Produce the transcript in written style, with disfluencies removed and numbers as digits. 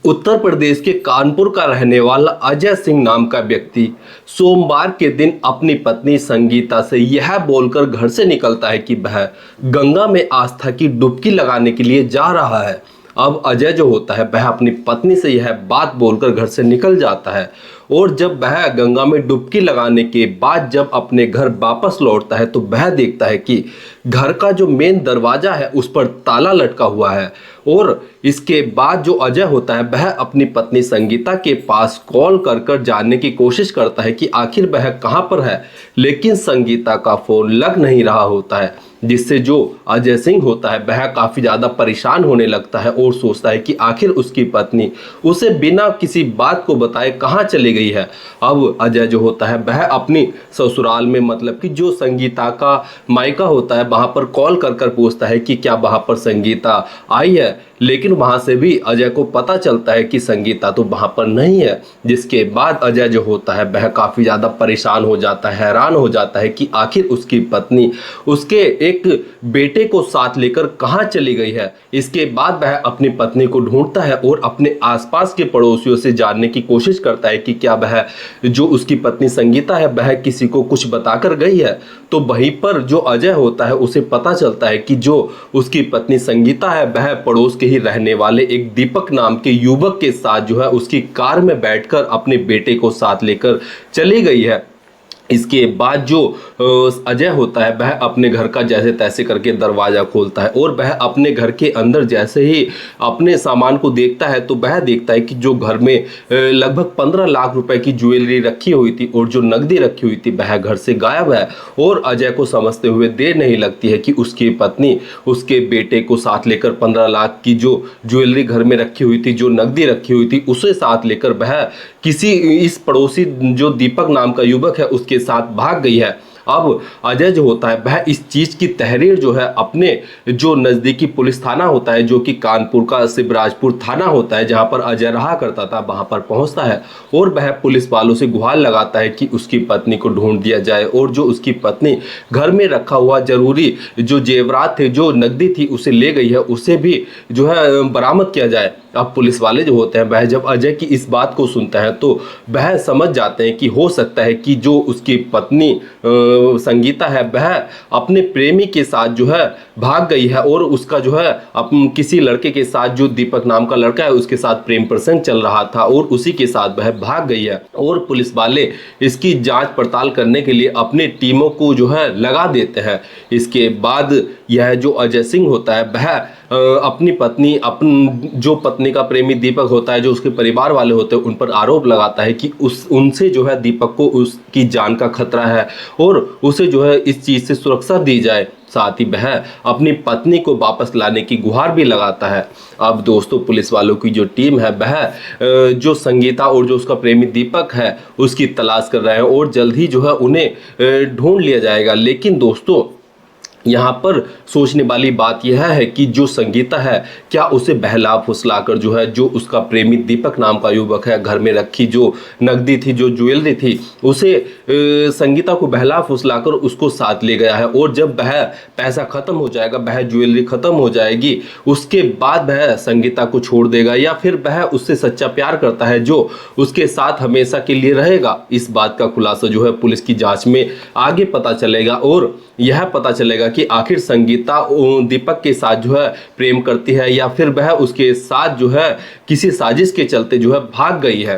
उत्तर प्रदेश के कानपुर का रहने वाला अजय सिंह नाम का व्यक्ति सोमवार के दिन अपनी पत्नी संगीता से यह बोलकर घर से निकलता है कि वह गंगा में आस्था की डुबकी लगाने के लिए जा रहा है। अब अजय जो होता है वह अपनी पत्नी से यह बात बोलकर घर से निकल जाता है और जब वह गंगा में डुबकी लगाने के बाद जब अपने घर वापस लौटता है तो वह देखता है कि घर का जो मेन दरवाजा है उस पर ताला लटका हुआ है। और इसके बाद जो अजय होता है वह अपनी पत्नी संगीता के पास कॉल कर कर जानने की कोशिश करता है कि आखिर वह कहाँ पर है, लेकिन संगीता का फोन लग नहीं रहा होता है, जिससे जो अजय सिंह होता है वह काफ़ी ज़्यादा परेशान होने लगता है और सोचता है कि आखिर उसकी पत्नी उसे बिना किसी बात को बताए कहाँ चली गई है। अब अजय जो होता है वह अपनी ससुराल में मतलब कि जो संगीता का मायका होता है वहाँ पर कॉल कर कर पूछता है कि क्या वहाँ पर संगीता आई है, लेकिन वहाँ से भी अजय को पता चलता है कि संगीता तो वहाँ पर नहीं है। जिसके बाद अजय जो होता है वह काफ़ी ज़्यादा परेशान हो जाता है, हैरान हो जाता है कि आखिर उसकी पत्नी उसके एक बेटे को साथ लेकर कहाँ चली गई है। इसके बाद वह अपनी पत्नी को ढूंढता है और अपने आसपास के पड़ोसियों से जानने की कोशिश करता है कि क्या वह जो उसकी पत्नी संगीता है वह किसी को कुछ बताकर गई है। तो वहीं पर जो अजय होता है उसे पता चलता है कि जो उसकी पत्नी संगीता है वह पड़ोस के ही रहने वाले एक दीपक नाम के युवक के साथ जो है उसकी कार में बैठकर अपने बेटे को साथ लेकर चली गई है। इसके बाद जो अजय होता है वह अपने घर का जैसे तैसे करके दरवाज़ा खोलता है और वह अपने घर के अंदर जैसे ही अपने सामान को देखता है तो वह देखता है कि जो घर में लगभग 15 लाख रुपए की ज्वेलरी रखी हुई थी और जो नकदी रखी हुई थी वह घर से गायब है। और अजय को समझते हुए देर नहीं लगती है कि उसकी पत्नी उसके बेटे को साथ लेकर 15 लाख की जो ज्वेलरी घर में रखी हुई थी, जो नकदी रखी हुई थी, उसे साथ लेकर वह किसी इस पड़ोसी जो दीपक नाम का युवक है उसके साथ भाग गई है। अब अजय जो होता है वह इस चीज़ की तहरीर जो है अपने जो नज़दीकी पुलिस थाना होता है, जो कि कानपुर का शिवराजपुर थाना होता है जहां पर अजय रहा करता था, वहां पर पहुंचता है और वह पुलिस वालों से गुहार लगाता है कि उसकी पत्नी को ढूंढ दिया जाए और जो उसकी पत्नी घर में रखा हुआ जरूरी जो जेवरात थे, जो नकदी थी उसे ले गई है, उसे भी जो है बरामद किया जाए। अब पुलिस वाले जो होते हैं वह जब अजय की इस बात को सुनता है तो वह समझ जाते हैं कि हो सकता है कि जो उसकी पत्नी संगीता है वह अपने प्रेमी के साथ जो है भाग गई है और उसका जो है किसी लड़के के साथ, जो दीपक नाम का लड़का है, उसके साथ प्रेम प्रसंग चल रहा था और उसी के साथ वह भाग गई है। और पुलिस वाले इसकी जांच पड़ताल करने के लिए अपने टीमों को जो है लगा देते हैं। इसके बाद यह जो अजय सिंह होता है वह अपनी पत्नी जो पत्नी का प्रेमी दीपक होता है, जो उसके परिवार वाले होते हैं, उन पर आरोप लगाता है कि उनसे जो है दीपक को उसकी जान का खतरा है और उसे जो है इस चीज़ से सुरक्षा दी जाए। साथ ही वह अपनी पत्नी को वापस लाने की गुहार भी लगाता है। अब दोस्तों पुलिस वालों की जो टीम है वह जो संगीता और जो उसका प्रेमी दीपक है उसकी तलाश कर रहे हैं और जल्द ही जो है उन्हें ढूंढ लिया जाएगा। लेकिन दोस्तों यहाँ पर सोचने वाली बात यह है कि जो संगीता है क्या उसे बहला फुसलाकर जो है जो उसका प्रेमी दीपक नाम का युवक है घर में रखी जो नकदी थी, जो ज्वेलरी थी, उसे संगीता को बहला फुसलाकर उसको साथ ले गया है और जब वह पैसा खत्म हो जाएगा, वह ज्वेलरी खत्म हो जाएगी, उसके बाद वह संगीता को छोड़ देगा या फिर वह उससे सच्चा प्यार करता है जो उसके साथ हमेशा के लिए रहेगा। इस बात का खुलासा जो है पुलिस की जाँच में आगे पता चलेगा और यह पता चलेगा कि आखिर संगीता दीपक के साथ जो है प्रेम करती है या फिर वह उसके साथ जो है किसी साजिश के चलते जो है भाग गई है।